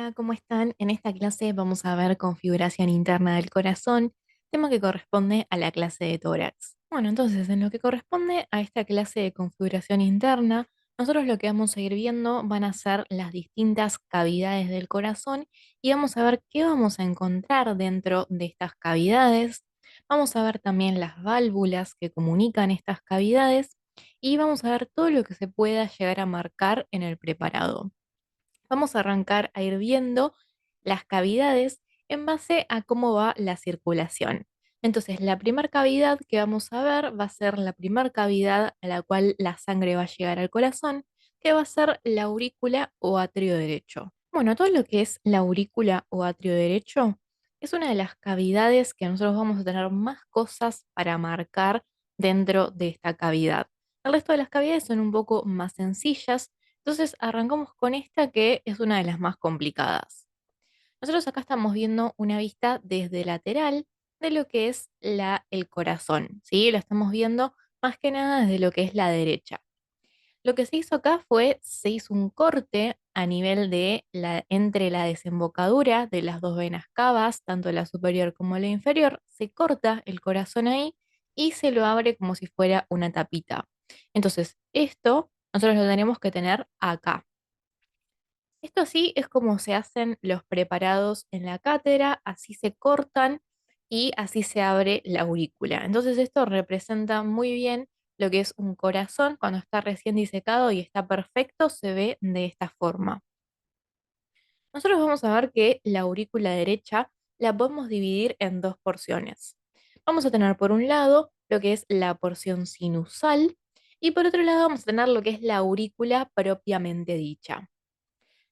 Hola, ¿cómo están? En esta clase vamos a ver configuración interna del corazón, tema que corresponde a la clase de tórax. Bueno, entonces, en lo que corresponde a esta clase de configuración interna, nosotros lo que vamos a ir viendo van a ser las distintas cavidades del corazón y vamos a ver qué vamos a encontrar dentro de estas cavidades. Vamos a ver también las válvulas que comunican estas cavidades y vamos a ver todo lo que se pueda llegar a marcar en el preparado. Vamos a arrancar a ir viendo las cavidades en base a cómo va la circulación. Entonces, la primera cavidad que vamos a ver va a ser la primera cavidad a la cual la sangre va a llegar al corazón, que va a ser la aurícula o atrio derecho. Bueno, todo lo que es la aurícula o atrio derecho es una de las cavidades que nosotros vamos a tener más cosas para marcar dentro de esta cavidad. El resto de las cavidades son un poco más sencillas, entonces arrancamos con esta que es una de las más complicadas. Nosotros acá estamos viendo una vista desde lateral de lo que es el corazón, ¿sí? Lo estamos viendo más que nada desde lo que es la derecha. Lo que se hizo acá se hizo un corte a nivel de entre la desembocadura de las dos venas cavas, tanto la superior como la inferior, se corta el corazón ahí y se lo abre como si fuera una tapita. Entonces, esto nosotros lo tenemos que tener acá. Esto así es como se hacen los preparados en la cátedra, así se cortan y así se abre la aurícula. Entonces esto representa muy bien lo que es un corazón cuando está recién disecado y está perfecto, se ve de esta forma. Nosotros vamos a ver que la aurícula derecha la podemos dividir en dos porciones. Vamos a tener por un lado lo que es la porción sinusal y por otro lado vamos a tener lo que es la aurícula propiamente dicha.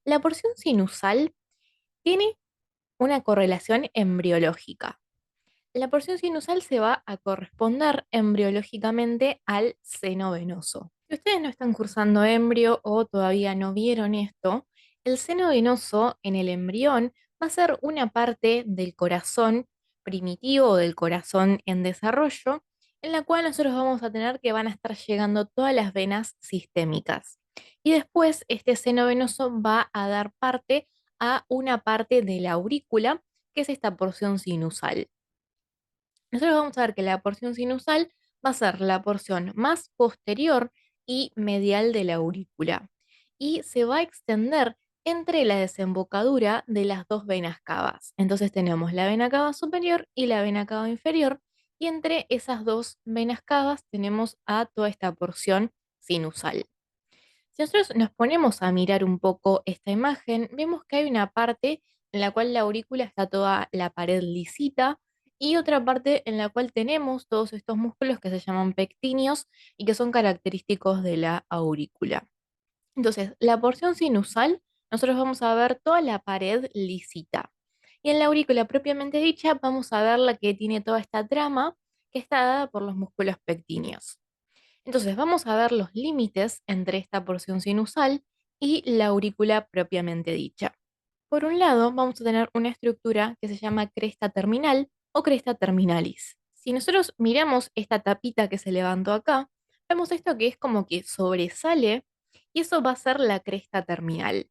La porción sinusal tiene una correlación embriológica. La porción sinusal se va a corresponder embriológicamente al seno venoso. Si ustedes no están cursando embrio o todavía no vieron esto, el seno venoso en el embrión va a ser una parte del corazón primitivo o del corazón en desarrollo, en la cual nosotros vamos a tener que van a estar llegando todas las venas sistémicas. Y después este seno venoso va a dar parte a una parte de la aurícula, que es esta porción sinusal. Nosotros vamos a ver que la porción sinusal va a ser la porción más posterior y medial de la aurícula y se va a extender entre la desembocadura de las dos venas cavas. Entonces tenemos la vena cava superior y la vena cava inferior y entre esas dos venas cavas tenemos a toda esta porción sinusal. Si nosotros nos ponemos a mirar un poco esta imagen, vemos que hay una parte en la cual la aurícula está toda la pared lisita y otra parte en la cual tenemos todos estos músculos que se llaman pectíneos y que son característicos de la aurícula. Entonces, la porción sinusal, nosotros vamos a ver toda la pared lisita. Y en la aurícula propiamente dicha, vamos a ver la que tiene toda esta trama que está dada por los músculos pectíneos. Entonces, vamos a ver los límites entre esta porción sinusal y la aurícula propiamente dicha. Por un lado, vamos a tener una estructura que se llama cresta terminal o cresta terminalis. Si nosotros miramos esta tapita que se levantó acá, vemos esto que es como que sobresale y eso va a ser la cresta terminal.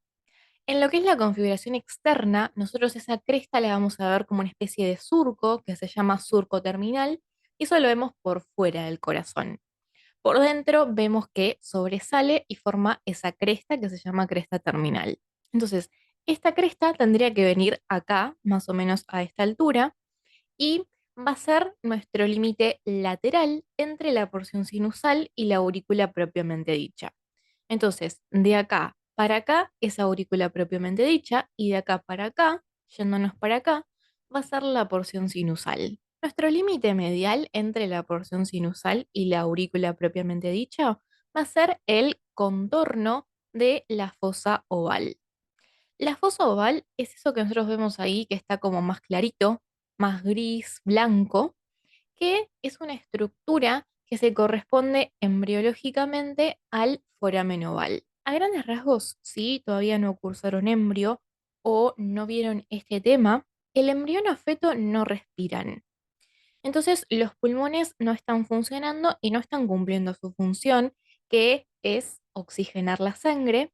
En lo que es la configuración externa, nosotros esa cresta la vamos a ver como una especie de surco que se llama surco terminal y eso lo vemos por fuera del corazón. Por dentro vemos que sobresale y forma esa cresta que se llama cresta terminal. Entonces, esta cresta tendría que venir acá, más o menos a esta altura, y va a ser nuestro límite lateral entre la porción sinusal y la aurícula propiamente dicha. Entonces, de acá para acá es aurícula propiamente dicha, y de acá para acá, yéndonos para acá, va a ser la porción sinusal. Nuestro límite medial entre la porción sinusal y la aurícula propiamente dicha va a ser el contorno de la fosa oval. La fosa oval es eso que nosotros vemos ahí, que está como más clarito, más gris, blanco, que es una estructura que se corresponde embriológicamente al foramen oval. A grandes rasgos, si todavía no cursaron embrio o no vieron este tema, el embrión o feto no respiran. Entonces, los pulmones no están funcionando y no están cumpliendo su función, que es oxigenar la sangre,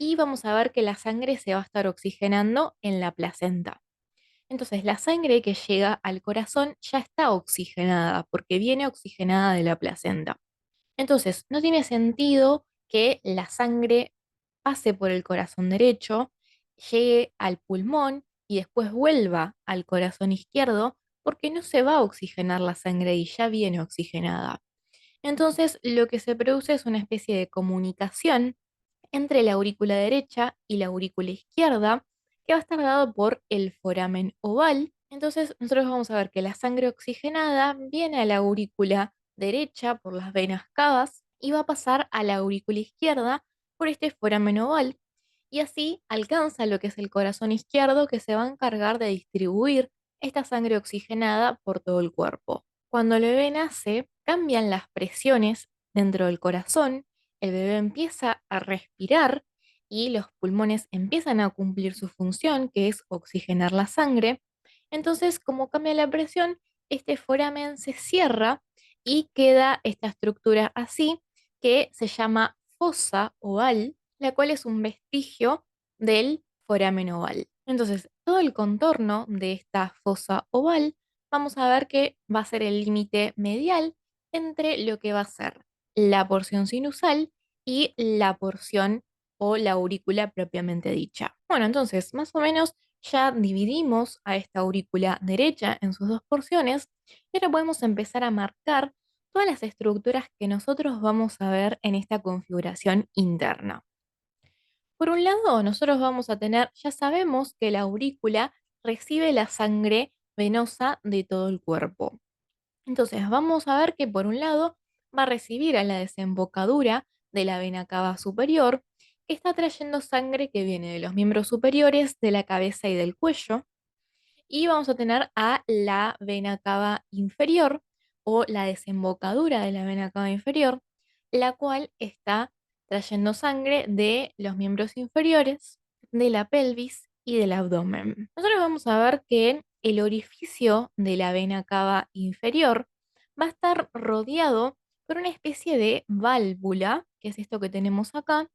y vamos a ver que la sangre se va a estar oxigenando en la placenta. Entonces, la sangre que llega al corazón ya está oxigenada porque viene oxigenada de la placenta. Entonces, no tiene sentido que la sangre pase por el corazón derecho, llegue al pulmón y después vuelva al corazón izquierdo, porque no se va a oxigenar la sangre y ya viene oxigenada. Entonces, lo que se produce es una especie de comunicación entre la aurícula derecha y la aurícula izquierda, que va a estar dado por el foramen oval. Entonces, nosotros vamos a ver que la sangre oxigenada viene a la aurícula derecha por las venas cavas y va a pasar a la aurícula izquierda por este foramen oval. Y así alcanza lo que es el corazón izquierdo, que se va a encargar de distribuir esta sangre oxigenada por todo el cuerpo. Cuando el bebé nace, cambian las presiones dentro del corazón, el bebé empieza a respirar y los pulmones empiezan a cumplir su función, que es oxigenar la sangre. Entonces, como cambia la presión, este foramen se cierra y queda esta estructura así, que se llama fosa oval, la cual es un vestigio del foramen oval. Entonces, todo el contorno de esta fosa oval, vamos a ver que va a ser el límite medial entre lo que va a ser la porción sinusal y la porción o la aurícula propiamente dicha. Bueno, entonces, más o menos ya dividimos a esta aurícula derecha en sus dos porciones y ahora podemos empezar a marcar todas las estructuras que nosotros vamos a ver en esta configuración interna. Por un lado, nosotros vamos a tener, ya sabemos que la aurícula recibe la sangre venosa de todo el cuerpo. Entonces, vamos a ver que por un lado va a recibir a la desembocadura de la vena cava superior, que está trayendo sangre que viene de los miembros superiores, de la cabeza y del cuello. Y vamos a tener a la vena cava inferior o la desembocadura de la vena cava inferior, la cual está trayendo sangre de los miembros inferiores, de la pelvis y del abdomen. Nosotros vamos a ver que el orificio de la vena cava inferior va a estar rodeado por una especie de válvula, que es esto que tenemos acá,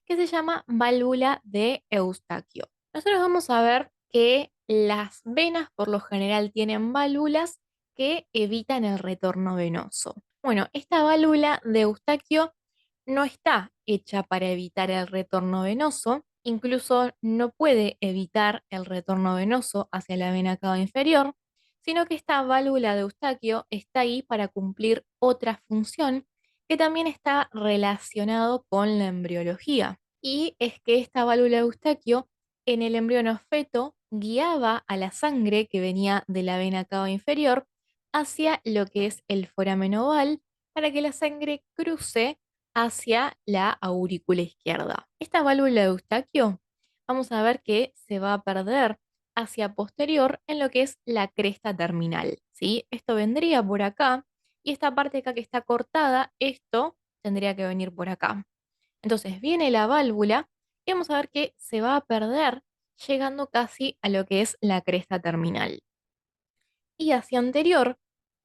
que se llama válvula de Eustaquio. Nosotros vamos a ver que las venas por lo general tienen válvulas que evitan el retorno venoso. Bueno, esta válvula de Eustaquio no está hecha para evitar el retorno venoso, incluso no puede evitar el retorno venoso hacia la vena cava inferior, sino que esta válvula de Eustaquio está ahí para cumplir otra función que también está relacionado con la embriología. Y es que esta válvula de Eustaquio en el embrión feto guiaba a la sangre que venía de la vena cava inferior hacia lo que es el foramen oval para que la sangre cruce hacia la aurícula izquierda. Esta válvula de Eustaquio, vamos a ver que se va a perder hacia posterior en lo que es la cresta terminal, ¿sí? Esto vendría por acá y esta parte acá que está cortada, esto tendría que venir por acá. Entonces viene la válvula y vamos a ver que se va a perder llegando casi a lo que es la cresta terminal. Y hacia anterior,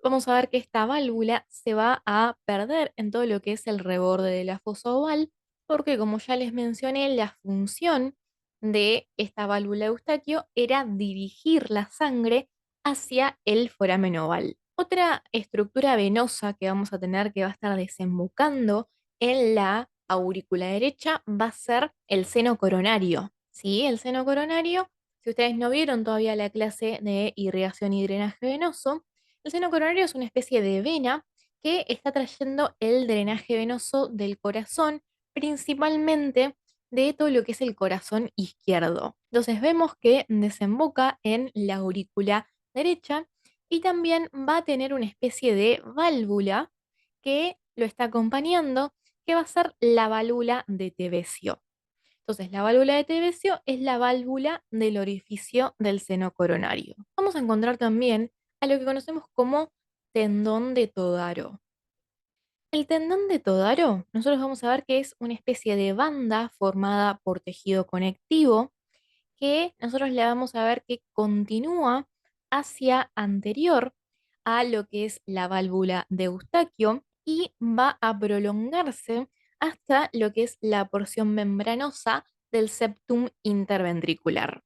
vamos a ver que esta válvula se va a perder en todo lo que es el reborde de la fosa oval, porque como ya les mencioné, la función de esta válvula de Eustaquio era dirigir la sangre hacia el foramen oval. Otra estructura venosa que vamos a tener que va a estar desembocando en la aurícula derecha va a ser el seno coronario. ¿Sí? El seno coronario, si ustedes no vieron todavía la clase de irrigación y drenaje venoso, el seno coronario es una especie de vena que está trayendo el drenaje venoso del corazón, principalmente de todo lo que es el corazón izquierdo. Entonces vemos que desemboca en la aurícula derecha y también va a tener una especie de válvula que lo está acompañando, que va a ser la válvula de Tevesio. Entonces, la válvula de Tevesio es la válvula del orificio del seno coronario. Vamos a encontrar también a lo que conocemos como tendón de Todaro. El tendón de Todaro, nosotros vamos a ver que es una especie de banda formada por tejido conectivo que nosotros le vamos a ver que continúa hacia anterior a lo que es la válvula de Eustaquio y va a prolongarse hasta lo que es la porción membranosa del septum interventricular.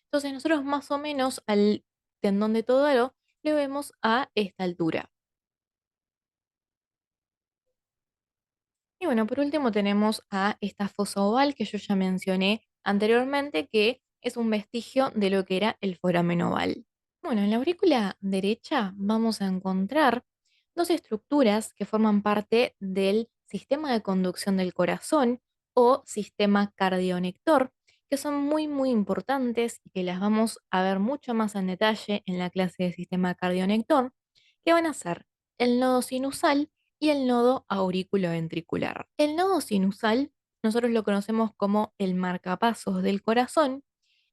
Entonces nosotros más o menos al tendón de Todaro le vemos a esta altura. Y bueno, por último tenemos a esta fosa oval que yo ya mencioné anteriormente, que es un vestigio de lo que era el foramen oval. Bueno, en la aurícula derecha vamos a encontrar dos estructuras que forman parte del sistema de conducción del corazón o sistema cardionector, que son muy importantes y que las vamos a ver mucho más en detalle en la clase de sistema cardionector, que van a ser el nodo sinusal y el nodo auriculoventricular. El nodo sinusal nosotros lo conocemos como el marcapasos del corazón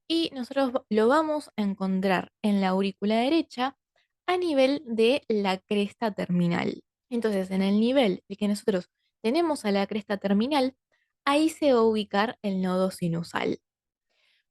y nosotros lo vamos a encontrar en la aurícula derecha a nivel de la cresta terminal. Entonces, en el nivel de que nosotros tenemos a la cresta terminal, ahí se va a ubicar el nodo sinusal.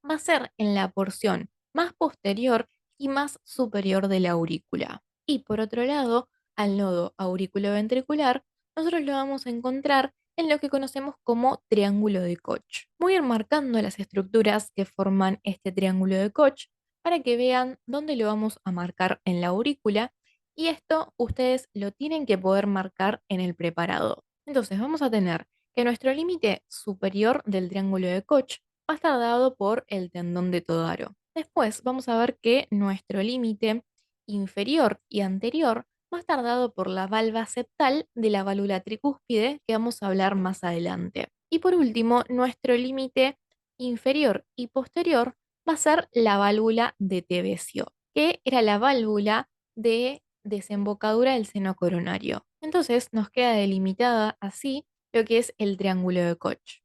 Va a ser en la porción más posterior y más superior de la aurícula. Y por otro lado, al nodo auriculoventricular, nosotros lo vamos a encontrar en lo que conocemos como triángulo de Koch. Voy a ir marcando las estructuras que forman este triángulo de Koch para que vean dónde lo vamos a marcar en la aurícula y esto ustedes lo tienen que poder marcar en el preparado. Entonces vamos a tener que nuestro límite superior del triángulo de Koch va a estar dado por el tendón de Todaro. Después vamos a ver que nuestro límite inferior y anterior va a estar dado por la valva septal de la válvula tricúspide, que vamos a hablar más adelante. Y por último, nuestro límite inferior y posterior va a ser la válvula de Tevesio, que era la válvula de desembocadura del seno coronario. Entonces nos queda delimitada así lo que es el triángulo de Koch.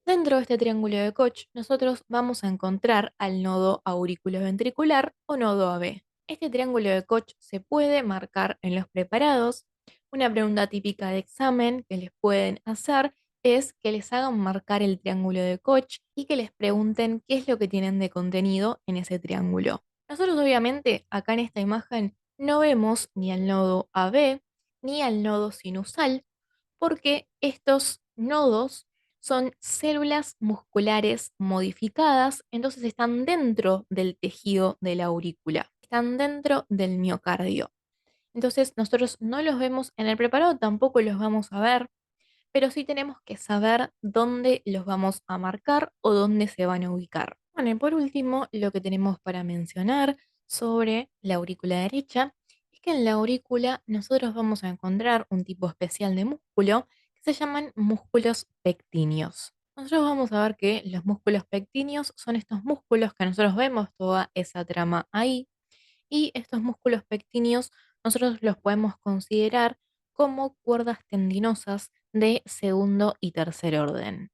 Dentro de este triángulo de Koch, nosotros vamos a encontrar al nodo auriculoventricular o nodo AB. Este triángulo de Koch se puede marcar en los preparados. Una pregunta típica de examen que les pueden hacer es que les hagan marcar el triángulo de Koch y que les pregunten qué es lo que tienen de contenido en ese triángulo. Nosotros obviamente acá en esta imagen no vemos ni al nodo AB ni al nodo sinusal porque estos nodos son células musculares modificadas, entonces están dentro del tejido de la aurícula, están dentro del miocardio. Entonces nosotros no los vemos en el preparado, tampoco los vamos a ver, pero sí tenemos que saber dónde los vamos a marcar o dónde se van a ubicar. Bueno, y por último, lo que tenemos para mencionar sobre la aurícula derecha es que en la aurícula nosotros vamos a encontrar un tipo especial de músculo que se llaman músculos pectíneos. Nosotros vamos a ver que los músculos pectíneos son estos músculos que nosotros vemos toda esa trama ahí, y estos músculos pectíneos nosotros los podemos considerar como cuerdas tendinosas de segundo y tercer orden.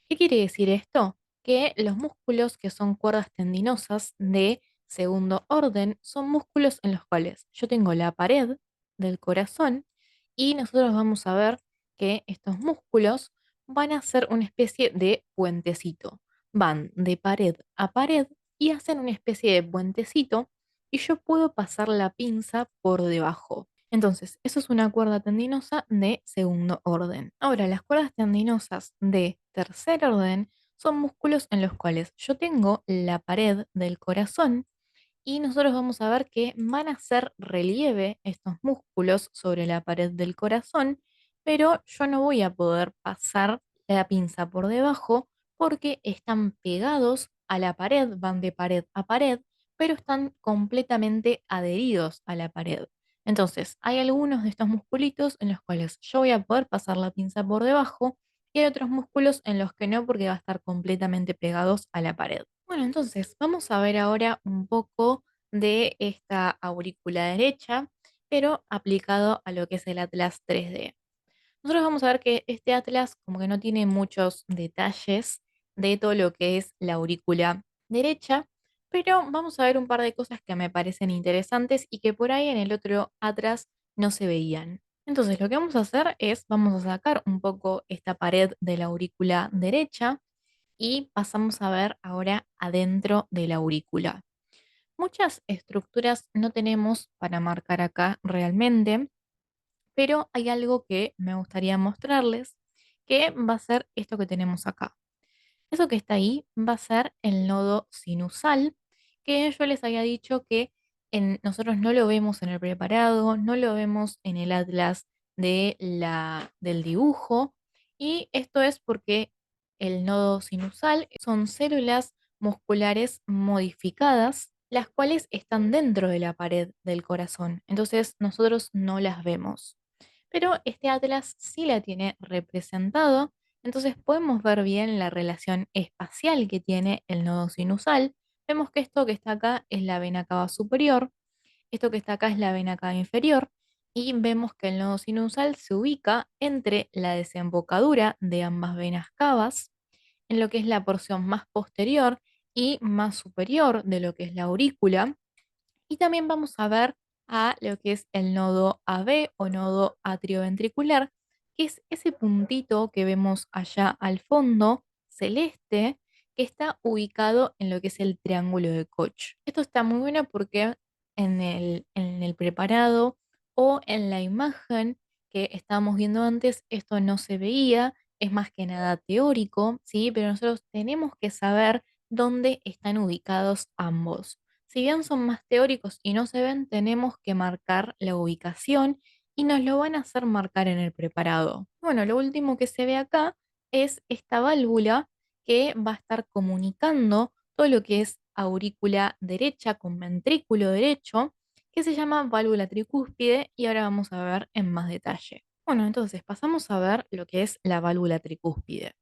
¿Qué quiere decir esto? Que los músculos que son cuerdas tendinosas de segundo orden son músculos en los cuales yo tengo la pared del corazón y nosotros vamos a ver que estos músculos van a ser una especie de puentecito. Van de pared a pared y hacen una especie de puentecito y yo puedo pasar la pinza por debajo. Entonces, eso es una cuerda tendinosa de segundo orden. Ahora, las cuerdas tendinosas de tercer orden son músculos en los cuales yo tengo la pared del corazón y nosotros vamos a ver que van a hacer relieve estos músculos sobre la pared del corazón, pero yo no voy a poder pasar la pinza por debajo porque están pegados a la pared, van de pared a pared, pero están completamente adheridos a la pared. Entonces, hay algunos de estos musculitos en los cuales yo voy a poder pasar la pinza por debajo y hay otros músculos en los que no porque va a estar completamente pegados a la pared. Bueno, entonces vamos a ver ahora un poco de esta aurícula derecha, pero aplicado a lo que es el atlas 3D. Nosotros vamos a ver que este atlas como que no tiene muchos detalles de todo lo que es la aurícula derecha, pero vamos a ver un par de cosas que me parecen interesantes y que por ahí en el otro atlas no se veían. Entonces lo que vamos a hacer es, vamos a sacar un poco esta pared de la aurícula derecha y pasamos a ver ahora adentro de la aurícula. Muchas estructuras no tenemos para marcar acá realmente, pero hay algo que me gustaría mostrarles, que va a ser esto que tenemos acá. Eso que está ahí va a ser el nodo sinusal, que yo les había dicho que nosotros no lo vemos en el preparado, no lo vemos en el atlas del dibujo, y esto es porque el nodo sinusal son células musculares modificadas, las cuales están dentro de la pared del corazón. Entonces nosotros no las vemos. Pero este atlas sí la tiene representado, entonces podemos ver bien la relación espacial que tiene el nodo sinusal. Vemos que esto que está acá es la vena cava superior, esto que está acá es la vena cava inferior, y vemos que el nodo sinusal se ubica entre la desembocadura de ambas venas cavas, en lo que es la porción más posterior y más superior de lo que es la aurícula. Y también vamos a ver a lo que es el nodo AB o nodo atrioventricular, que es ese puntito que vemos allá al fondo, celeste, que está ubicado en lo que es el triángulo de Koch. Esto está muy bueno porque en el preparado o en la imagen que estábamos viendo antes, esto no se veía, es más que nada teórico, ¿sí? Pero nosotros tenemos que saber dónde están ubicados ambos. Si bien son más teóricos y no se ven, tenemos que marcar la ubicación y nos lo van a hacer marcar en el preparado. Bueno, lo último que se ve acá es esta válvula que va a estar comunicando todo lo que es aurícula derecha con ventrículo derecho, que se llama válvula tricúspide, y ahora vamos a ver en más detalle. Bueno, entonces pasamos a ver lo que es la válvula tricúspide.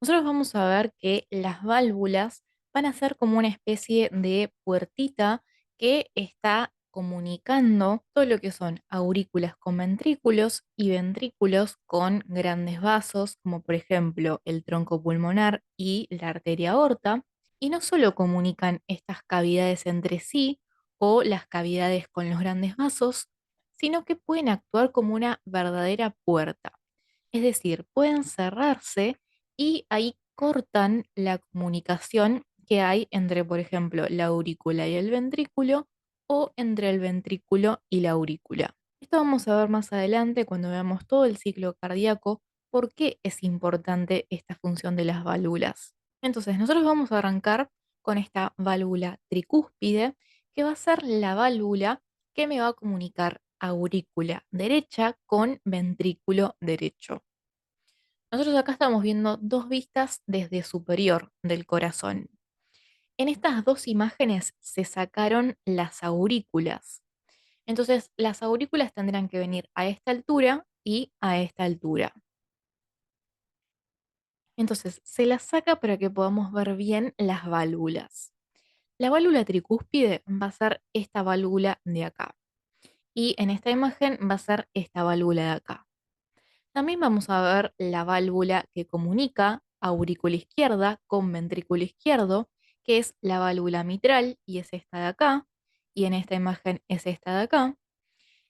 Nosotros vamos a ver que las válvulas van a ser como una especie de puertita que está comunicando todo lo que son aurículas con ventrículos y ventrículos con grandes vasos, como por ejemplo el tronco pulmonar y la arteria aorta. Y no solo comunican estas cavidades entre sí o las cavidades con los grandes vasos, sino que pueden actuar como una verdadera puerta. Es decir, pueden cerrarse y ahí cortan la comunicación que hay entre, por ejemplo, la aurícula y el ventrículo, o entre el ventrículo y la aurícula. Esto vamos a ver más adelante cuando veamos todo el ciclo cardíaco, por qué es importante esta función de las válvulas. Entonces, nosotros vamos a arrancar con esta válvula tricúspide, que va a ser la válvula que me va a comunicar aurícula derecha con ventrículo derecho. Nosotros acá estamos viendo dos vistas desde superior del corazón. En estas dos imágenes se sacaron las aurículas. Entonces, las aurículas tendrán que venir a esta altura y a esta altura. Entonces, se las saca para que podamos ver bien las válvulas. La válvula tricúspide va a ser esta válvula de acá. Y en esta imagen va a ser esta válvula de acá. También vamos a ver la válvula que comunica aurícula izquierda con ventrículo izquierdo, que es la válvula mitral, y es esta de acá, y en esta imagen es esta de acá.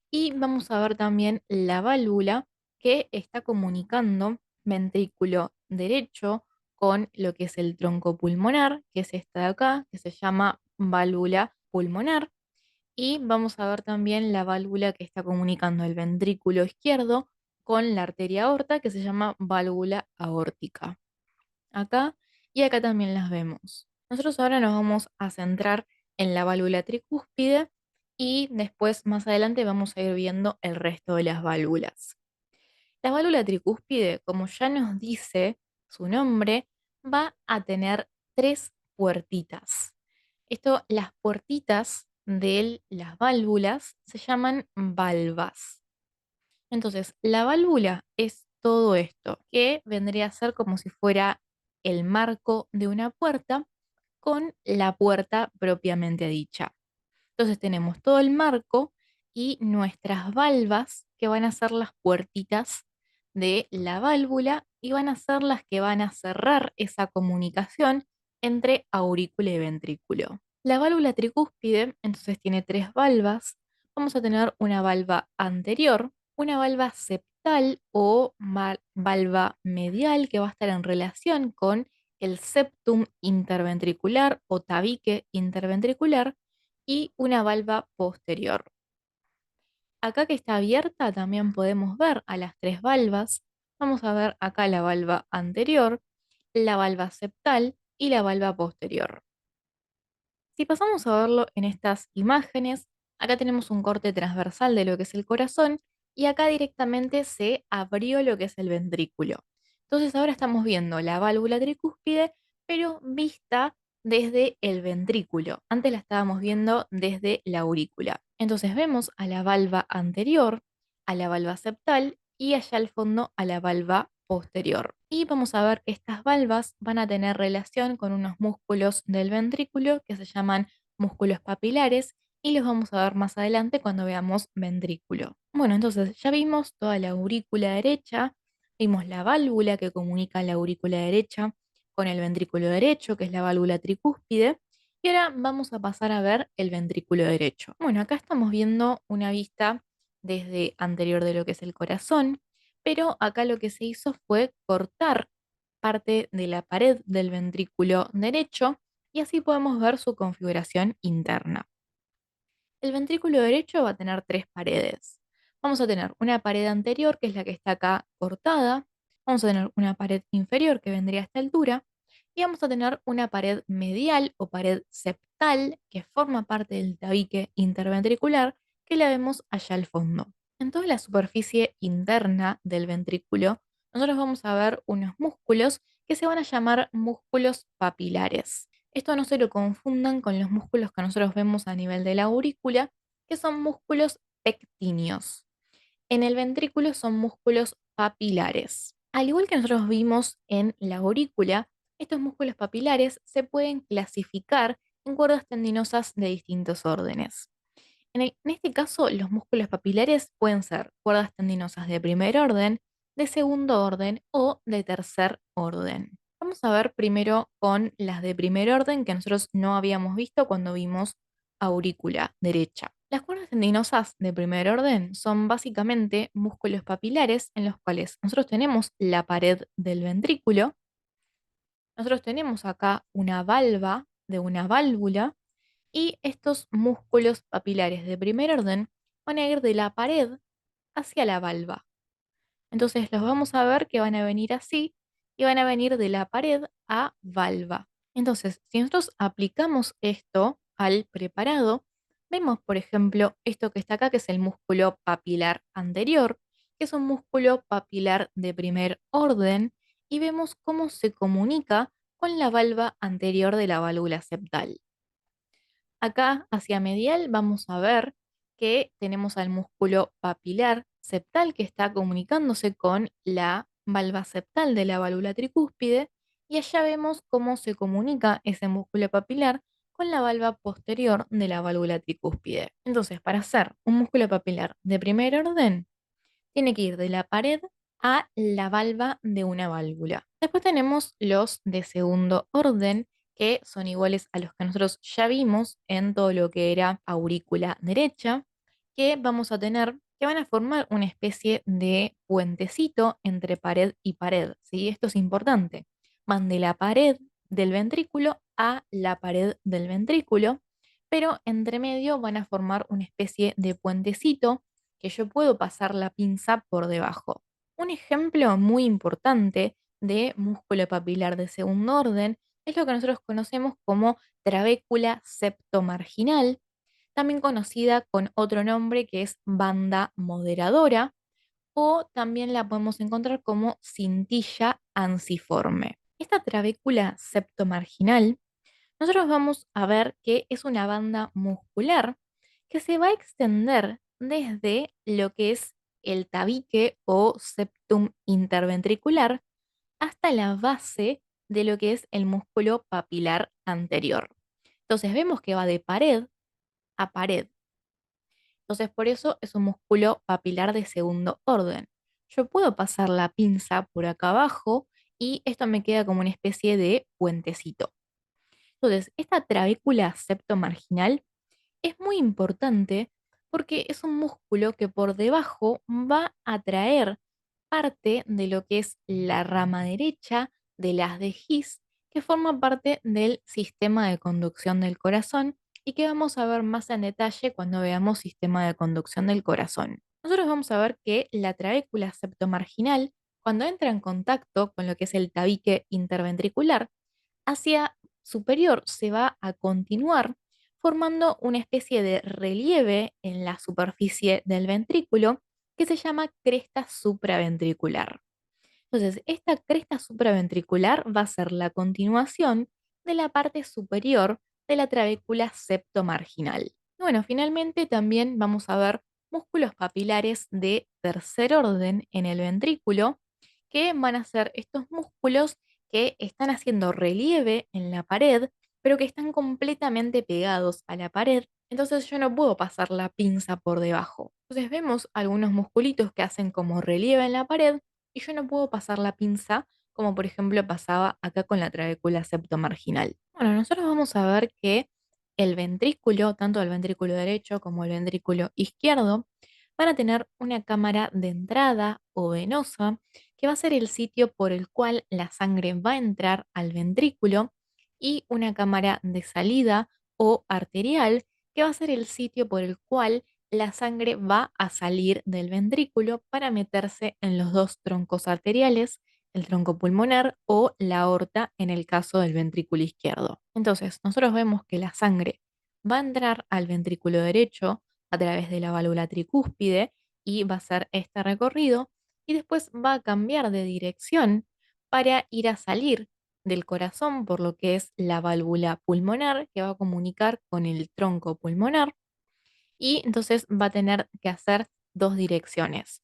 Y vamos a ver también la válvula que está comunicando ventrículo derecho con lo que es el tronco pulmonar, que es esta de acá, que se llama válvula pulmonar. Y vamos a ver también la válvula que está comunicando el ventrículo izquierdo con la arteria aorta, que se llama válvula aórtica. Acá y acá también las vemos. Nosotros ahora nos vamos a centrar en la válvula tricúspide y después más adelante vamos a ir viendo el resto de las válvulas. La válvula tricúspide, como ya nos dice su nombre, va a tener tres puertitas. Las puertitas de las válvulas se llaman valvas. Entonces, la válvula es todo esto, que vendría a ser como si fuera el marco de una puerta con la puerta propiamente dicha. Entonces tenemos todo el marco y nuestras valvas que van a ser las puertitas de la válvula y van a ser las que van a cerrar esa comunicación entre aurícula y ventrículo. La válvula tricúspide entonces tiene tres valvas. Vamos a tener una valva anterior, una valva septal o valva medial que va a estar en relación con el septum interventricular o tabique interventricular, y una valva posterior. Acá que está abierta también podemos ver a las tres valvas. Vamos a ver acá la valva anterior, la valva septal y la valva posterior. Si pasamos a verlo en estas imágenes, acá tenemos un corte transversal de lo que es el corazón y acá directamente se abrió lo que es el ventrículo. Entonces ahora estamos viendo la válvula tricúspide, pero vista desde el ventrículo. Antes la estábamos viendo desde la aurícula. Entonces vemos a la valva anterior, a la valva septal y allá al fondo a la valva posterior. Y vamos a ver que estas valvas van a tener relación con unos músculos del ventrículo que se llaman músculos papilares y los vamos a ver más adelante cuando veamos ventrículo. Bueno, entonces ya vimos toda la aurícula derecha, vimos la válvula que comunica la aurícula derecha con el ventrículo derecho, que es la válvula tricúspide, y ahora vamos a pasar a ver el ventrículo derecho. Bueno, acá estamos viendo una vista desde anterior de lo que es el corazón, pero acá lo que se hizo fue cortar parte de la pared del ventrículo derecho y así podemos ver su configuración interna. El ventrículo derecho va a tener tres paredes. Vamos a tener una pared anterior, que es la que está acá cortada. Vamos a tener una pared inferior, que vendría a esta altura. Y vamos a tener una pared medial o pared septal, que forma parte del tabique interventricular, que la vemos allá al fondo. En toda la superficie interna del ventrículo, nosotros vamos a ver unos músculos que se van a llamar músculos papilares. Esto no se lo confundan con los músculos que nosotros vemos a nivel de la aurícula, que son músculos pectíneos. En el ventrículo son músculos papilares. Al igual que nosotros vimos en la aurícula, estos músculos papilares se pueden clasificar en cuerdas tendinosas de distintos órdenes. En este caso, los músculos papilares pueden ser cuerdas tendinosas de primer orden, de segundo orden o de tercer orden. Vamos a ver primero con las de primer orden que nosotros no habíamos visto cuando vimos aurícula derecha. Las cuerdas tendinosas de primer orden son básicamente músculos papilares en los cuales nosotros tenemos la pared del ventrículo, nosotros tenemos acá una valva de una válvula y estos músculos papilares de primer orden van a ir de la pared hacia la valva. Entonces los vamos a ver que van a venir así y van a venir de la pared a valva. Entonces, si nosotros aplicamos esto al preparado, vemos, por ejemplo, esto que está acá, que es el músculo papilar anterior, que es un músculo papilar de primer orden, y vemos cómo se comunica con la valva anterior de la válvula septal. Acá hacia medial vamos a ver que tenemos al músculo papilar septal que está comunicándose con la valva septal de la válvula tricúspide y allá vemos cómo se comunica ese músculo papilar con la valva posterior de la válvula tricúspide. Entonces, para hacer un músculo papilar de primer orden, tiene que ir de la pared a la valva de una válvula. Después tenemos los de segundo orden, que son iguales a los que nosotros ya vimos en todo lo que era aurícula derecha, que vamos a tener, que van a formar una especie de puentecito entre pared y pared, ¿sí? Esto es importante. Van de la pared del ventrículo a la pared del ventrículo, pero entre medio van a formar una especie de puentecito que yo puedo pasar la pinza por debajo. Un ejemplo muy importante de músculo papilar de segundo orden es lo que nosotros conocemos como trabécula septomarginal, también conocida con otro nombre que es banda moderadora, o también la podemos encontrar como cintilla ansiforme. Esta trabécula septomarginal nosotros vamos a ver que es una banda muscular que se va a extender desde lo que es el tabique o septum interventricular hasta la base de lo que es el músculo papilar anterior. Entonces vemos que va de pared a pared. Entonces por eso es un músculo papilar de segundo orden. Yo puedo pasar la pinza por acá abajo y esto me queda como una especie de puentecito. Entonces, esta trabécula septomarginal es muy importante porque es un músculo que por debajo va a traer parte de lo que es la rama derecha de las de His, que forma parte del sistema de conducción del corazón y que vamos a ver más en detalle cuando veamos sistema de conducción del corazón. Nosotros vamos a ver que la trabécula septomarginal Cuando entra en contacto con lo que es el tabique interventricular, hacia superior se va a continuar formando una especie de relieve en la superficie del ventrículo que se llama cresta supraventricular. Entonces, esta cresta supraventricular va a ser la continuación de la parte superior de la trabécula septomarginal. Bueno, finalmente también vamos a ver músculos papilares de tercer orden en el ventrículo, que van a ser estos músculos que están haciendo relieve en la pared, pero que están completamente pegados a la pared. Entonces yo no puedo pasar la pinza por debajo. Entonces vemos algunos musculitos que hacen como relieve en la pared y yo no puedo pasar la pinza como por ejemplo pasaba acá con la trabécula septomarginal. Bueno, nosotros vamos a ver que el ventrículo, tanto el ventrículo derecho como el ventrículo izquierdo, van a tener una cámara de entrada o venosa, que va a ser el sitio por el cual la sangre va a entrar al ventrículo, y una cámara de salida o arterial, que va a ser el sitio por el cual la sangre va a salir del ventrículo para meterse en los dos troncos arteriales, el tronco pulmonar o la aorta en el caso del ventrículo izquierdo. Entonces, nosotros vemos que la sangre va a entrar al ventrículo derecho a través de la válvula tricúspide y va a hacer este recorrido y después va a cambiar de dirección para ir a salir del corazón por lo que es la válvula pulmonar que va a comunicar con el tronco pulmonar y entonces va a tener que hacer dos direcciones.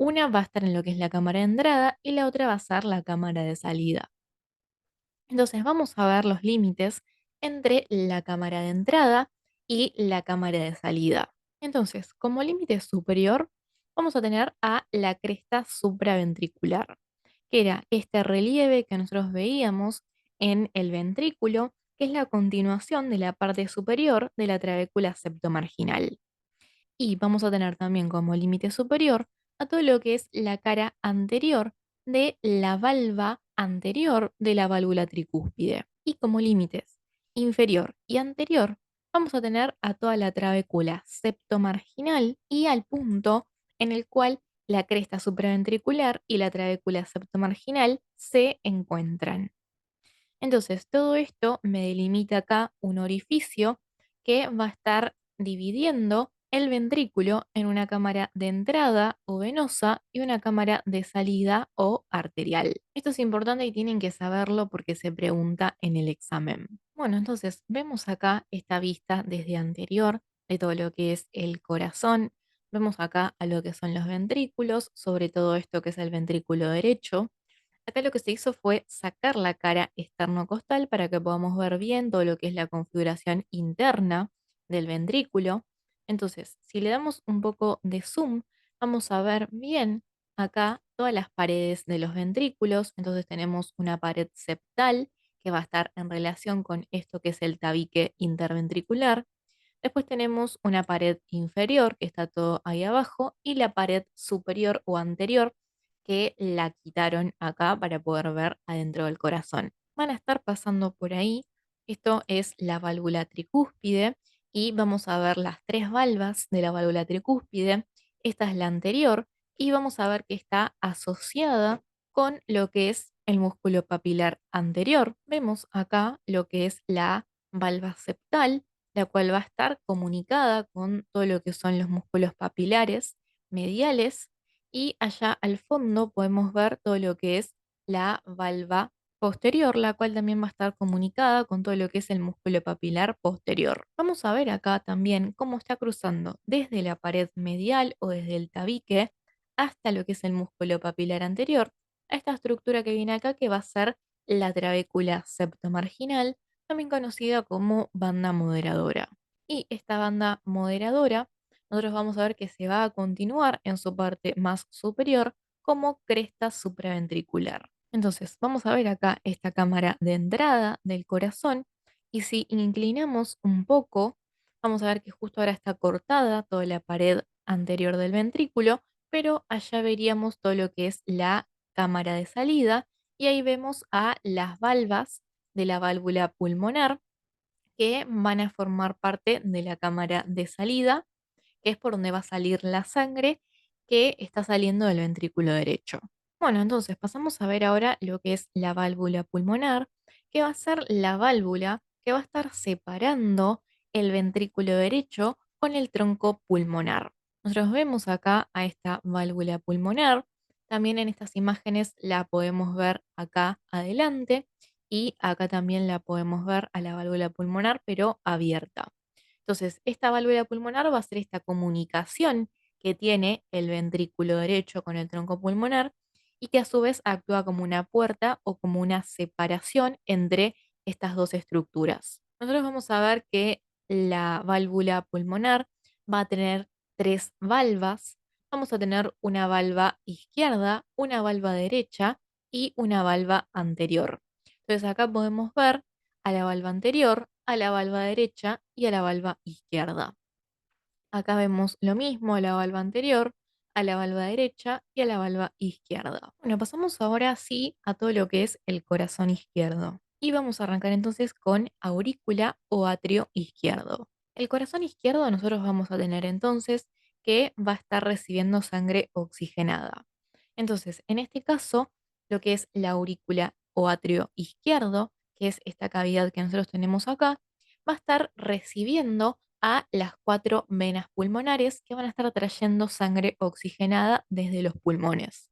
Una va a estar en lo que es la cámara de entrada y la otra va a ser la cámara de salida. Entonces vamos a ver los límites entre la cámara de entrada y la cámara de salida. Entonces, como límite superior, vamos a tener a la cresta supraventricular, que era este relieve que nosotros veíamos en el ventrículo, que es la continuación de la parte superior de la trabécula septomarginal. Y vamos a tener también como límite superior a todo lo que es la cara anterior de la valva anterior de la válvula tricúspide. Y como límites inferior y anterior, vamos a tener a toda la trabécula septomarginal y al punto en el cual la cresta supraventricular y la trabécula septomarginal se encuentran. Entonces, todo esto me delimita acá un orificio que va a estar dividiendo el ventrículo en una cámara de entrada o venosa y una cámara de salida o arterial. Esto es importante y tienen que saberlo porque se pregunta en el examen. Bueno, entonces vemos acá esta vista desde anterior de todo lo que es el corazón. Vemos acá a lo que son los ventrículos, sobre todo esto que es el ventrículo derecho. Acá lo que se hizo fue sacar la cara externocostal para que podamos ver bien todo lo que es la configuración interna del ventrículo. Entonces, si le damos un poco de zoom, vamos a ver bien acá todas las paredes de los ventrículos. Entonces tenemos una pared septal que va a estar en relación con esto que es el tabique interventricular. Después tenemos una pared inferior, que está todo ahí abajo, y la pared superior o anterior, que la quitaron acá para poder ver adentro del corazón. Van a estar pasando por ahí. Esto es la válvula tricúspide y vamos a ver las tres valvas de la válvula tricúspide. Esta es la anterior y vamos a ver que está asociada con lo que es el músculo papilar anterior. Vemos acá lo que es la valva septal, la cual va a estar comunicada con todo lo que son los músculos papilares mediales y allá al fondo podemos ver todo lo que es la valva posterior, la cual también va a estar comunicada con todo lo que es el músculo papilar posterior. Vamos a ver acá también cómo está cruzando desde la pared medial o desde el tabique hasta lo que es el músculo papilar anterior, a esta estructura que viene acá que va a ser la trabécula septomarginal, también conocida como banda moderadora. Y esta banda moderadora, nosotros vamos a ver que se va a continuar en su parte más superior como cresta supraventricular. Entonces, vamos a ver acá esta cámara de entrada del corazón y si inclinamos un poco, vamos a ver que justo ahora está cortada toda la pared anterior del ventrículo, pero allá veríamos todo lo que es la cámara de salida y ahí vemos a las valvas de la válvula pulmonar que van a formar parte de la cámara de salida, que es por donde va a salir la sangre que está saliendo del ventrículo derecho. Bueno, entonces pasamos a ver ahora lo que es la válvula pulmonar, que va a ser la válvula que va a estar separando el ventrículo derecho con el tronco pulmonar. Nosotros vemos acá a esta válvula pulmonar, también en estas imágenes la podemos ver acá adelante y acá también la podemos ver a la válvula pulmonar, pero abierta. Entonces, esta válvula pulmonar va a ser esta comunicación que tiene el ventrículo derecho con el tronco pulmonar y que a su vez actúa como una puerta o como una separación entre estas dos estructuras. Nosotros vamos a ver que la válvula pulmonar va a tener tres valvas. Vamos a tener una valva izquierda, una valva derecha y una valva anterior. Entonces acá podemos ver a la valva anterior, a la valva derecha y a la valva izquierda. Acá vemos lo mismo a la valva anterior, a la valva derecha y a la valva izquierda. Bueno, pasamos ahora sí a todo lo que es el corazón izquierdo. Y vamos a arrancar entonces con aurícula o atrio izquierdo. El corazón izquierdo nosotros vamos a tener entonces que va a estar recibiendo sangre oxigenada. Entonces, en este caso, lo que es la aurícula o atrio izquierdo, que es esta cavidad que nosotros tenemos acá, va a estar recibiendo a las cuatro venas pulmonares que van a estar trayendo sangre oxigenada desde los pulmones.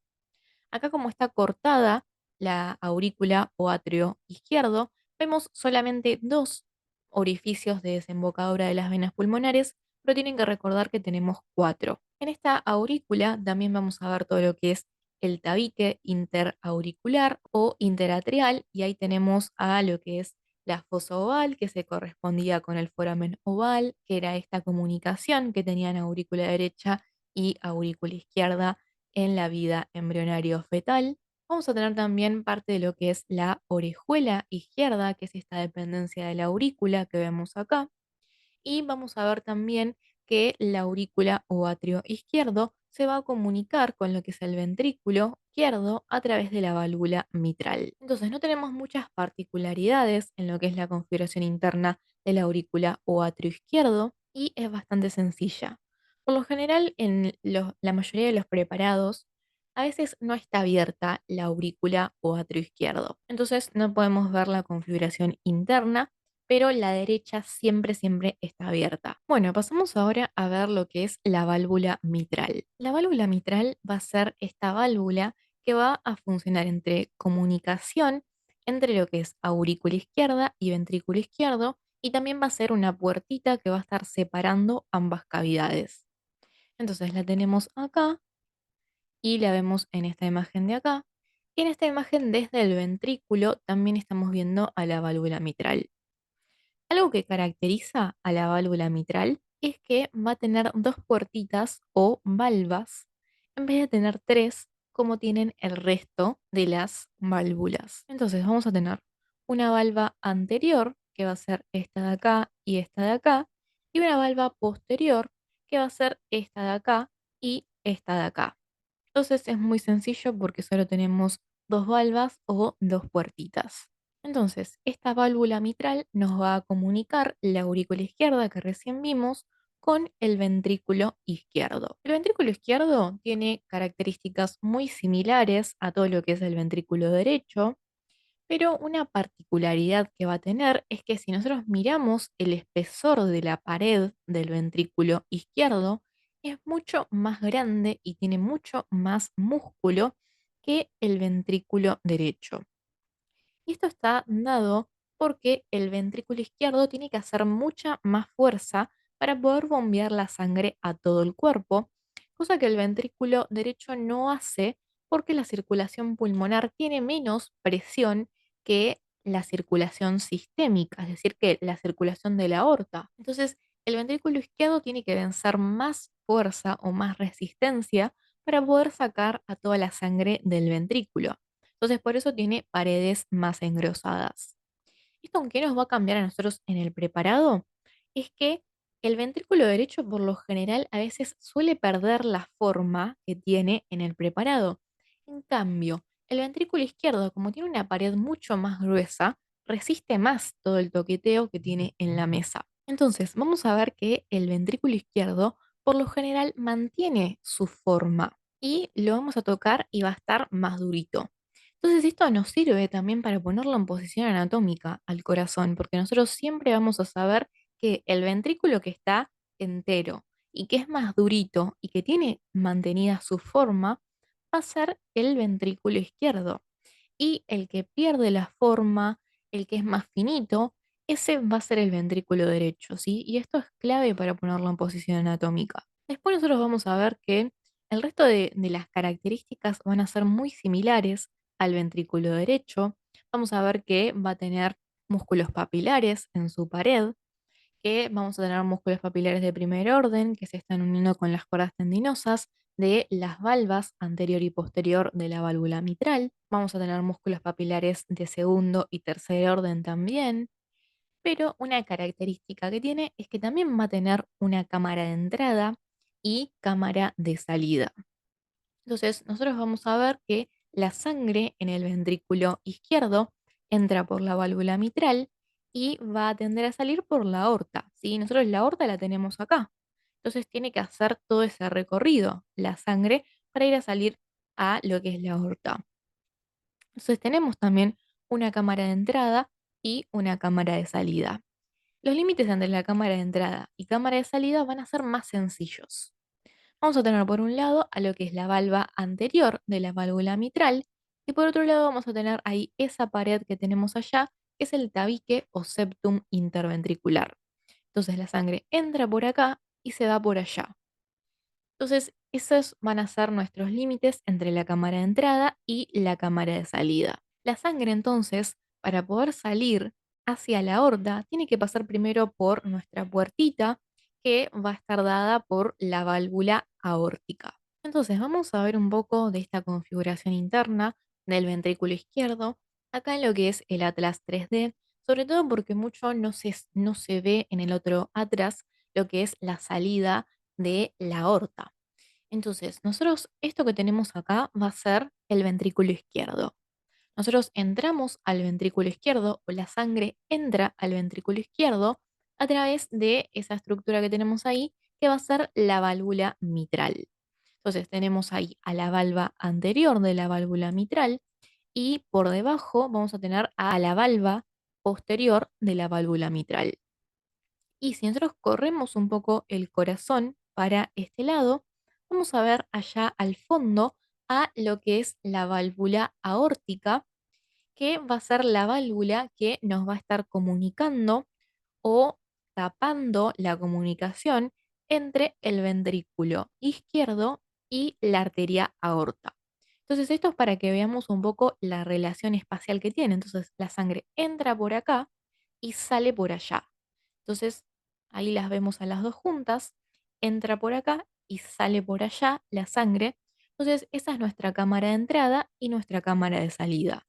Acá como está cortada la aurícula o atrio izquierdo, vemos solamente dos orificios de desembocadura de las venas pulmonares, pero tienen que recordar que tenemos cuatro. En esta aurícula también vamos a ver todo lo que es el tabique interauricular o interatrial, y ahí tenemos a lo que es la fosa oval, que se correspondía con el foramen oval, que era esta comunicación que tenían aurícula derecha y aurícula izquierda en la vida embrionario fetal. Vamos a tener también parte de lo que es la orejuela izquierda, que es esta dependencia de la aurícula que vemos acá. Y vamos a ver también que la aurícula o atrio izquierdo se va a comunicar con lo que es el ventrículo izquierdo a través de la válvula mitral. Entonces no tenemos muchas particularidades en lo que es la configuración interna de la aurícula o atrio izquierdo y es bastante sencilla. Por lo general, en la mayoría de los preparados, a veces no está abierta la aurícula o atrio izquierdo. Entonces no podemos ver la configuración interna, pero la derecha siempre, siempre está abierta. Bueno, pasamos ahora a ver lo que es la válvula mitral. La válvula mitral va a ser esta válvula que va a funcionar entre comunicación entre lo que es aurícula izquierda y ventrículo izquierdo, y también va a ser una puertita que va a estar separando ambas cavidades. Entonces la tenemos acá y la vemos en esta imagen de acá. Y en esta imagen desde el ventrículo también estamos viendo a la válvula mitral. Algo que caracteriza a la válvula mitral es que va a tener dos puertitas o valvas en vez de tener tres como tienen el resto de las válvulas. Entonces vamos a tener una valva anterior que va a ser esta de acá y esta de acá, y una valva posterior que va a ser esta de acá y esta de acá. Entonces es muy sencillo porque solo tenemos dos valvas o dos puertitas. Entonces, esta válvula mitral nos va a comunicar la aurícula izquierda que recién vimos con el ventrículo izquierdo. El ventrículo izquierdo tiene características muy similares a todo lo que es el ventrículo derecho, pero una particularidad que va a tener es que si nosotros miramos el espesor de la pared del ventrículo izquierdo, es mucho más grande y tiene mucho más músculo que el ventrículo derecho. Y esto está dado porque el ventrículo izquierdo tiene que hacer mucha más fuerza para poder bombear la sangre a todo el cuerpo, cosa que el ventrículo derecho no hace porque la circulación pulmonar tiene menos presión que la circulación sistémica, es decir, que la circulación de la aorta. Entonces, el ventrículo izquierdo tiene que vencer más fuerza o más resistencia para poder sacar a toda la sangre del ventrículo. Entonces, por eso tiene paredes más engrosadas. ¿Esto en qué nos va a cambiar a nosotros en el preparado? Es que el ventrículo derecho, por lo general, a veces suele perder la forma que tiene en el preparado. En cambio, el ventrículo izquierdo, como tiene una pared mucho más gruesa, resiste más todo el toqueteo que tiene en la mesa. Entonces, vamos a ver que el ventrículo izquierdo, por lo general, mantiene su forma. y lo vamos a tocar y va a estar más durito. Entonces esto nos sirve también para ponerlo en posición anatómica al corazón, porque nosotros siempre vamos a saber que el ventrículo que está entero y que es más durito y que tiene mantenida su forma, va a ser el ventrículo izquierdo. Y el que pierde la forma, el que es más finito, ese va a ser el ventrículo derecho, ¿sí? Y esto es clave para ponerlo en posición anatómica. Después nosotros vamos a ver que el resto de las características van a ser muy similares al ventrículo derecho. Vamos a ver que va a tener músculos papilares en su pared, que vamos a tener músculos papilares de primer orden que se están uniendo con las cuerdas tendinosas de las valvas anterior y posterior de la válvula mitral. Vamos a tener músculos papilares de segundo y tercer orden también, pero una característica que tiene es que también va a tener una cámara de entrada y cámara de salida. Entonces, nosotros vamos a ver que la sangre en el ventrículo izquierdo entra por la válvula mitral y va a tender a salir por la aorta, ¿sí? Nosotros la aorta la tenemos acá. Entonces tiene que hacer todo ese recorrido, la sangre, para ir a salir a lo que es la aorta. Entonces tenemos también una cámara de entrada y una cámara de salida. Los límites entre la cámara de entrada y cámara de salida van a ser más sencillos. Vamos a tener por un lado a lo que es la valva anterior de la válvula mitral y por otro lado vamos a tener ahí esa pared que tenemos allá, que es el tabique o septum interventricular. Entonces la sangre entra por acá y se va por allá. Entonces esos van a ser nuestros límites entre la cámara de entrada y la cámara de salida. La sangre entonces, para poder salir hacia la aorta, tiene que pasar primero por nuestra puertita que va a estar dada por la válvula aórtica. Entonces vamos a ver un poco de esta configuración interna del ventrículo izquierdo, acá en lo que es el Atlas 3D, sobre todo porque mucho no se ve en el otro Atlas lo que es la salida de la aorta. Entonces, nosotros esto que tenemos acá va a ser el ventrículo izquierdo. Nosotros entramos al ventrículo izquierdo o la sangre entra al ventrículo izquierdo a través de esa estructura que tenemos ahí, que va a ser la válvula mitral. Entonces, tenemos ahí a la valva anterior de la válvula mitral y por debajo vamos a tener a la valva posterior de la válvula mitral. Y si nosotros corremos un poco el corazón para este lado, vamos a ver allá al fondo a lo que es la válvula aórtica, que va a ser la válvula que nos va a estar comunicando o tapando la comunicación entre el ventrículo izquierdo y la arteria aorta. Entonces, esto es para que veamos un poco la relación espacial que tiene. Entonces, la sangre entra por acá y sale por allá. Entonces, ahí las vemos a las dos juntas, entra por acá y sale por allá la sangre. Entonces, esa es nuestra cámara de entrada y nuestra cámara de salida.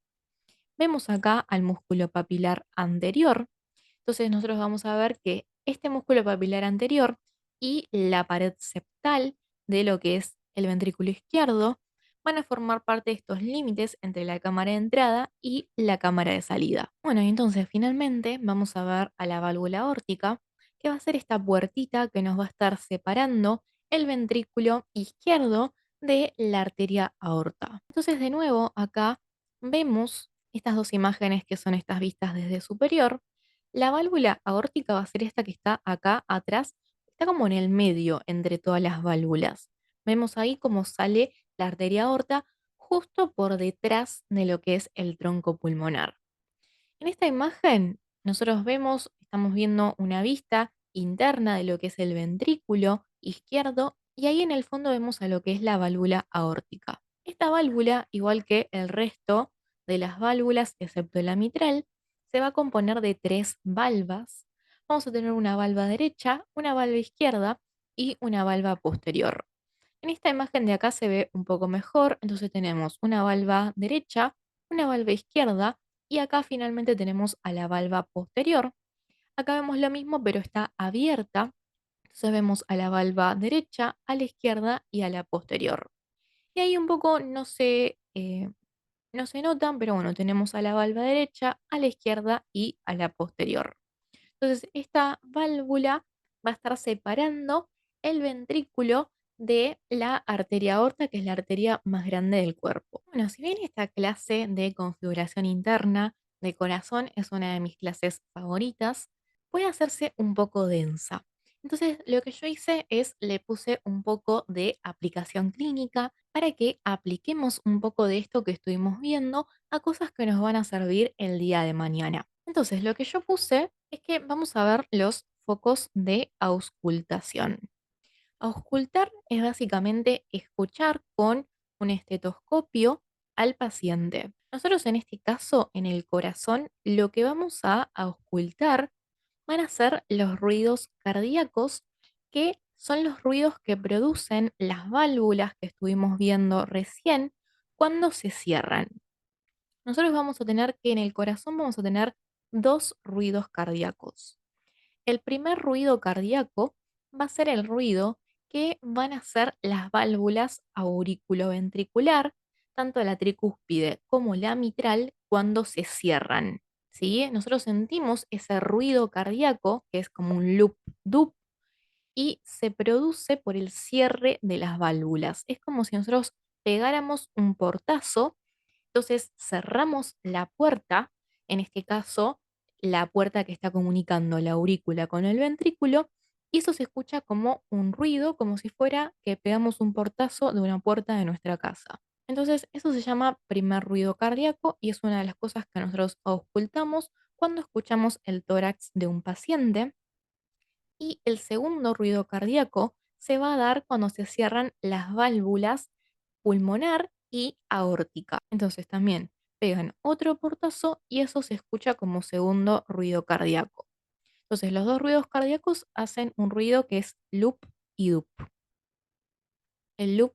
Vemos acá al músculo papilar anterior. Entonces, nosotros vamos a ver que este músculo papilar anterior y la pared septal de lo que es el ventrículo izquierdo van a formar parte de estos límites entre la cámara de entrada y la cámara de salida. Bueno, y entonces finalmente vamos a ver a la válvula aórtica, que va a ser esta puertita que nos va a estar separando el ventrículo izquierdo de la arteria aorta. Entonces, de nuevo, acá vemos estas dos imágenes que son estas vistas desde superior. La válvula aórtica va a ser esta que está acá atrás, está como en el medio entre todas las válvulas. Vemos ahí cómo sale la arteria aorta justo por detrás de lo que es el tronco pulmonar. En esta imagen nosotros vemos, estamos viendo una vista interna de lo que es el ventrículo izquierdo y ahí en el fondo vemos a lo que es la válvula aórtica. Esta válvula, igual que el resto de las válvulas, excepto la mitral, se va a componer de tres valvas. Vamos a tener una valva derecha, una valva izquierda y una valva posterior. En esta imagen de acá se ve un poco mejor, entonces tenemos una valva derecha, una valva izquierda y acá finalmente tenemos a la valva posterior. Acá vemos lo mismo, pero está abierta. Entonces vemos a la valva derecha, a la izquierda y a la posterior. Y ahí un poco no se notan, pero bueno, tenemos a la valva derecha, a la izquierda y a la posterior. Entonces, esta válvula va a estar separando el ventrículo de la arteria aorta, que es la arteria más grande del cuerpo. Bueno, si bien esta clase de configuración interna del corazón es una de mis clases favoritas, puede hacerse un poco densa. Entonces, lo que yo hice es le puse un poco de aplicación clínica para que apliquemos un poco de esto que estuvimos viendo a cosas que nos van a servir el día de mañana. Entonces, lo que yo puse es que vamos a ver los focos de auscultación. Auscultar es básicamente escuchar con un estetoscopio al paciente. Nosotros en este caso, en el corazón, lo que vamos a auscultar van a ser los ruidos cardíacos, que son los ruidos que producen las válvulas que estuvimos viendo recién cuando se cierran. Nosotros vamos a tener que en el corazón vamos a tener dos ruidos cardíacos. El primer ruido cardíaco va a ser el ruido que van a hacer las válvulas auriculoventricular, tanto la tricúspide como la mitral, cuando se cierran. ¿Sí? Nosotros sentimos ese ruido cardíaco, que es como un loop, dup, y se produce por el cierre de las válvulas. Es como si nosotros pegáramos un portazo, entonces cerramos la puerta, en este caso la puerta que está comunicando la aurícula con el ventrículo, y eso se escucha como un ruido, como si fuera que pegamos un portazo de una puerta de nuestra casa. Entonces, eso se llama primer ruido cardíaco y es una de las cosas que nosotros ocultamos cuando escuchamos el tórax de un paciente. Y el segundo ruido cardíaco se va a dar cuando se cierran las válvulas pulmonar y aórtica. Entonces también pegan otro portazo y eso se escucha como segundo ruido cardíaco. Entonces los dos ruidos cardíacos hacen un ruido que es loop y dup. El loop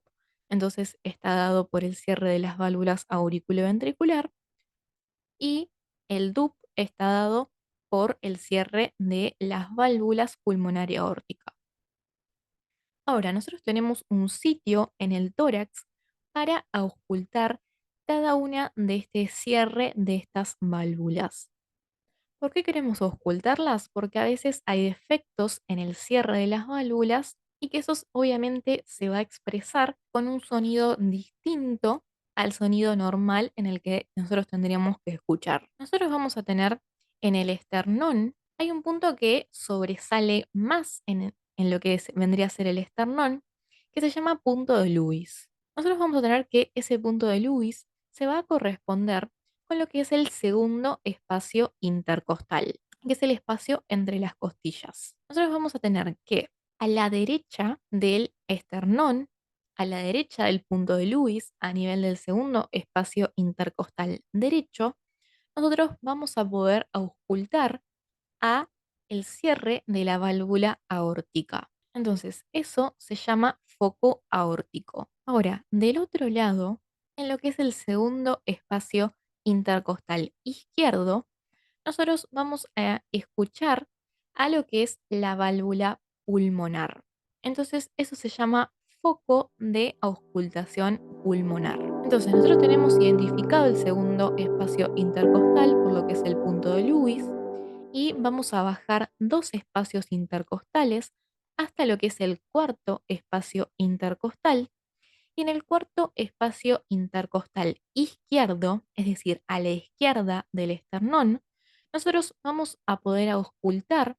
entonces está dado por el cierre de las válvulas auriculoventricular y el dup está dado por el cierre de las válvulas pulmonar y aórtica. Ahora, nosotros tenemos un sitio en el tórax para auscultar cada una de este cierre de estas válvulas. ¿Por qué queremos auscultarlas? Porque a veces hay defectos en el cierre de las válvulas y que eso obviamente se va a expresar con un sonido distinto al sonido normal en el que nosotros tendríamos que escuchar. Nosotros vamos a tener en el esternón, hay un punto que sobresale más en lo que vendría a ser el esternón, que se llama punto de Lewis. Nosotros vamos a tener que ese punto de Lewis se va a corresponder con lo que es el segundo espacio intercostal, que es el espacio entre las costillas. Nosotros vamos a tener que a la derecha del esternón, a la derecha del punto de Lewis, a nivel del segundo espacio intercostal derecho, nosotros vamos a poder auscultar a el cierre de la válvula aórtica. Entonces, eso se llama foco aórtico. Ahora, del otro lado, en lo que es el segundo espacio intercostal izquierdo, nosotros vamos a escuchar a lo que es la válvula pulmonar. Entonces, eso se llama foco de auscultación pulmonar. Entonces, nosotros tenemos identificado el segundo espacio intercostal por lo que es el punto de Lewis y vamos a bajar dos espacios intercostales hasta lo que es el cuarto espacio intercostal. Y en el cuarto espacio intercostal izquierdo, es decir, a la izquierda del esternón, nosotros vamos a poder auscultar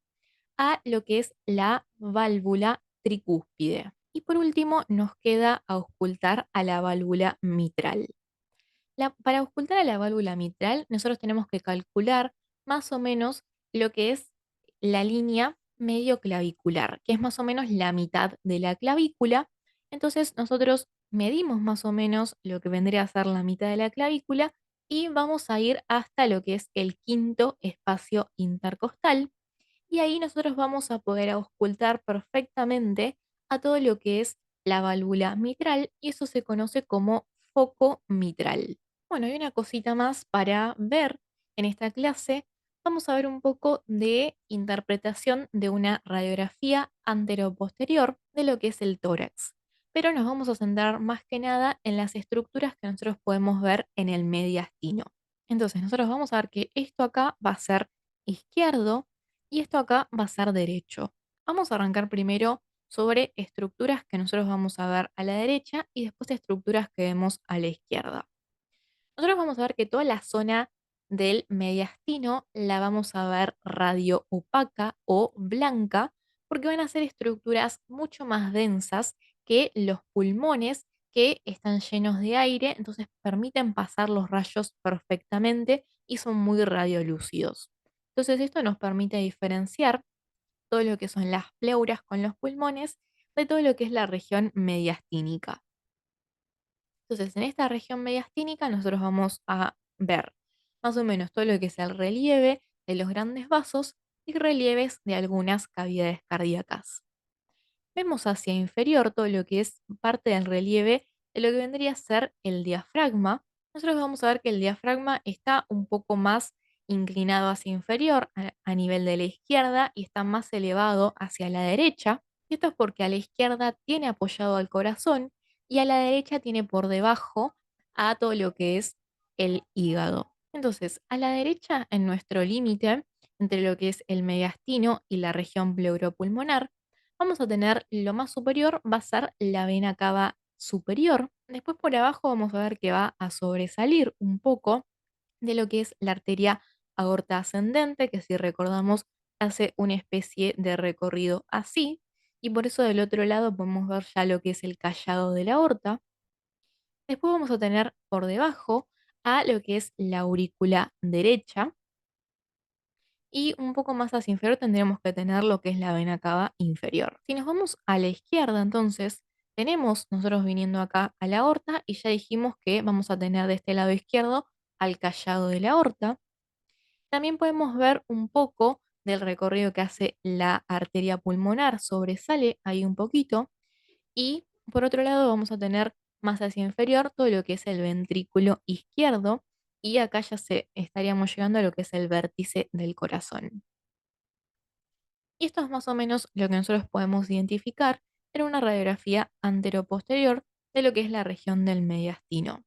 a lo que es la válvula tricúspide. Y por último, nos queda auscultar a la válvula mitral. Para auscultar a la válvula mitral, nosotros tenemos que calcular más o menos lo que es la línea medio clavicular, que es más o menos la mitad de la clavícula. Entonces nosotros medimos más o menos lo que vendría a ser la mitad de la clavícula y vamos a ir hasta lo que es el quinto espacio intercostal. Y ahí nosotros vamos a poder auscultar perfectamente a todo lo que es la válvula mitral y eso se conoce como foco mitral. Bueno, hay una cosita más para ver en esta clase. Vamos a ver un poco de interpretación de una radiografía anteroposterior de lo que es el tórax. Pero nos vamos a centrar más que nada en las estructuras que nosotros podemos ver en el mediastino. Entonces, nosotros vamos a ver que esto acá va a ser izquierdo y esto acá va a ser derecho. Vamos a arrancar primero sobre estructuras que nosotros vamos a ver a la derecha y después estructuras que vemos a la izquierda. Nosotros vamos a ver que toda la zona del mediastino la vamos a ver radio opaca o blanca porque van a ser estructuras mucho más densas que los pulmones que están llenos de aire, entonces permiten pasar los rayos perfectamente y son muy radiolúcidos. Entonces esto nos permite diferenciar todo lo que son las pleuras con los pulmones de todo lo que es la región mediastínica. Entonces, en esta región mediastínica nosotros vamos a ver más o menos todo lo que es el relieve de los grandes vasos y relieves de algunas cavidades cardíacas. Vemos hacia inferior todo lo que es parte del relieve de lo que vendría a ser el diafragma. Nosotros vamos a ver que el diafragma está un poco más inclinado hacia inferior a nivel de la izquierda y está más elevado hacia la derecha. Y esto es porque a la izquierda tiene apoyado al corazón y a la derecha tiene por debajo a todo lo que es el hígado. Entonces, a la derecha, en nuestro límite entre lo que es el mediastino y la región pleuropulmonar, vamos a tener lo más superior va a ser la vena cava superior. Después por abajo vamos a ver que va a sobresalir un poco de lo que es la arteria aorta ascendente, que si recordamos hace una especie de recorrido así. Y por eso del otro lado podemos ver ya lo que es el callado de la aorta. Después vamos a tener por debajo a lo que es la aurícula derecha, y un poco más hacia inferior tendríamos que tener lo que es la vena cava inferior. Si nos vamos a la izquierda, entonces tenemos nosotros viniendo acá a la aorta y ya dijimos que vamos a tener de este lado izquierdo al callado de la aorta. También podemos ver un poco del recorrido que hace la arteria pulmonar, sobresale ahí un poquito. Y por otro lado vamos a tener más hacia inferior todo lo que es el ventrículo izquierdo y acá ya se estaríamos llegando a lo que es el vértice del corazón. Y esto es más o menos lo que nosotros podemos identificar en una radiografía anteroposterior de lo que es la región del mediastino.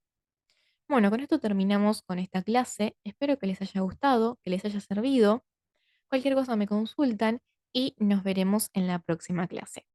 Bueno, con esto terminamos con esta clase. Espero que les haya gustado, que les haya servido. Cualquier cosa me consultan y nos veremos en la próxima clase.